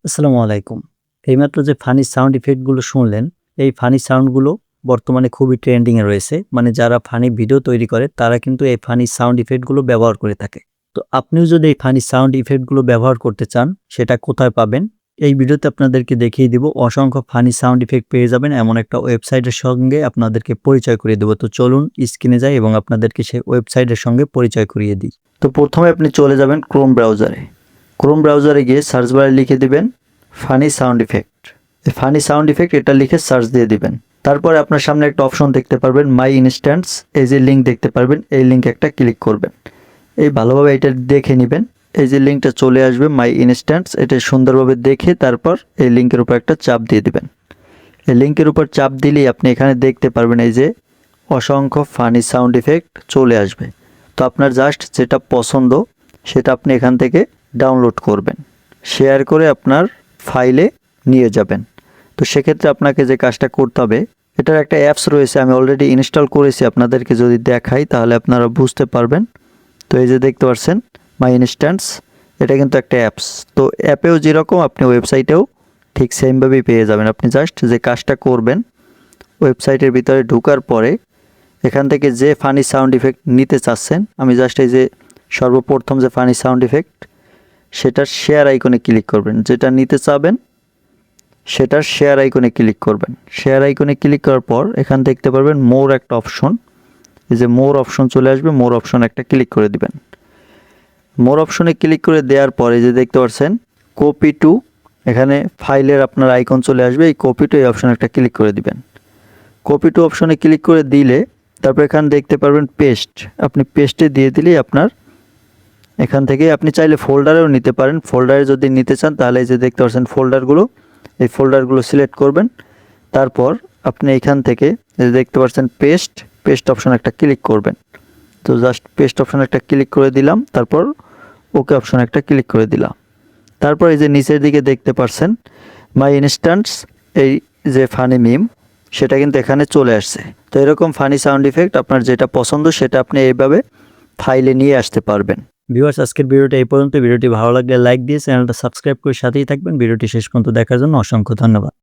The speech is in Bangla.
আসসালামু আলাইকুম। এইমাত্র যে ফানি সাউন্ড ইফেক্ট গুলো শুনলেন, এই ফানি সাউন্ড গুলো বর্তমানে খুবই ট্রেন্ডিং এ রয়েছে। মানে যারা ফানি ভিডিও তৈরি করে তারা কিন্তু এই ফানি সাউন্ড ইফেক্ট গুলো ব্যবহার করে থাকে। তো আপনিও যদি এই ফানি সাউন্ড ইফেক্ট গুলো ব্যবহার করতে চান, সেটা কোথায় পাবেন? এই ভিডিওতে আপনাদেরকে দেখিয়ে দিব। অসংখ্য ফানি সাউন্ড ইফেক্ট পেয়ে যাবেন এমন একটা ওয়েবসাইটের সঙ্গে আপনাদেরকে পরিচয় করিয়ে দেব। তো চলুন স্ক্রিনে যাই এবং আপনাদেরকে সেই ওয়েবসাইটের সঙ্গে পরিচয় করিয়ে দিই। তো প্রথমে আপনি চলে যাবেন ক্রোম ব্রাউজারে। ক্রোম ব্রাউজারে গিয়ে সার্চ বারে লিখে দিবেন ফানি সাউন্ড ইফেক্ট। এই ফানি সাউন্ড ইফেক্ট এটা লিখে সার্চ দিয়ে দিবেন। তারপরে আপনার সামনে একটা অপশন দেখতে পারবেন মাই ইনস্ট্যান্স, এই যে লিঙ্ক দেখতে পারবেন, এই লিঙ্কে একটা ক্লিক করবেন। এই ভালোভাবে এটা দেখে নেবেন। এই যে লিঙ্কটা চলে আসবে মাই ইনস্ট্যান্স, এটা সুন্দরভাবে দেখে তারপর এই লিঙ্কের উপর একটা চাপ দিয়ে দিবেন। এই লিঙ্কের উপর চাপ দিলেই আপনি এখানে দেখতে পারবেন এই যে অসংখ্য ফানি সাউন্ড ইফেক্ট চলে আসবে। তো আপনার জাস্ট যেটা পছন্দ সেটা আপনি এখান থেকে ডাউনলোড করবেন, শেয়ার করে আপনার ফাইলে নিয়ে যাবেন। তো সেক্ষেত্রে আপনাকে যে কাজটা করতে হবে, এটার একটা অ্যাপস রয়েছে, আমি অলরেডি ইনস্টল করেছি, আপনাদেরকে যদি দেখাই তাহলে আপনারা বুঝতে পারবেন। তো এই যে দেখতে পাচ্ছেন মাই ইনস্ট্যান্স, এটা কিন্তু একটা অ্যাপস। তো অ্যাপেও যেরকম আপনি ওয়েবসাইটেও ঠিক সেমভাবেই পেয়ে যাবেন। আপনি জাস্ট যে কাজটা করবেন, ওয়েবসাইটের ভিতরে ঢোকার পরে এখান থেকে যে ফানি সাউন্ড ইফেক্ট নিতে চাচ্ছেন, আমি জাস্ট এই যে সর্বপ্রথম যে ফানি সাউন্ড ইফেক্ট সেটার শেয়ার আইকনে ক্লিক করবেন। যেটা নিতে চাবেন সেটার শেয়ার আইকনে ক্লিক করবেন। শেয়ার আইকনে ক্লিক করার পর এখান দেখতে পারবেন মোর একটা অপশন, এই যে মোর অপশন চলে আসবে, মোর অপশন একটা ক্লিক করে দিবেন। মোর অপশনে ক্লিক করে দেওয়ার পরে যে দেখতে পাচ্ছেন কপি টু, এখানে ফাইলের আপনার আইকন চলে আসবে, এই কপি টু এই অপশন একটা ক্লিক করে দিবেন। কপি টু অপশনে ক্লিক করে দিলে তারপর এখানে দেখতে পারবেন পেস্ট, আপনি পেস্টে দিয়ে দিলেই আপনার এখান থেকে আপনি চাইলে ফোল্ডারেও নিতে পারেন। ফোল্ডারে যদি নিতে চান তাহলে এই যে দেখতে পাচ্ছেন ফোল্ডারগুলো, এই ফোল্ডারগুলো সিলেক্ট করবেন। তারপর আপনি এখান থেকে এই দেখতে পাচ্ছেন পেস্ট অপশন একটা ক্লিক করবেন। তো জাস্ট পেস্ট অপশন একটা ক্লিক করে দিলাম, তারপর ওকে অপশন একটা ক্লিক করে দিলাম। তারপর এই যে নিচের দিকে দেখতে পাচ্ছেন মাই ইনস্ট্যান্স, এই যে ফানি মিম সেটা কিন্তু এখানে চলে আসছে। তো এরকম ফানি সাউন্ড ইফেক্ট আপনার যেটা পছন্দ সেটা আপনি এইভাবে ফাইলে নিয়ে আসতে পারবেন। ভিউয়ার্স, আজকের ভিডিওটা এই পর্যন্ত। ভিডিওটি ভালো লাগলে লাইক দিয়ে চ্যানেলটা সাবস্ক্রাইব করে সাথেই থাকবেন। ভিডিওটি শেষ পর্যন্ত দেখার জন্য অসংখ্য ধন্যবাদ।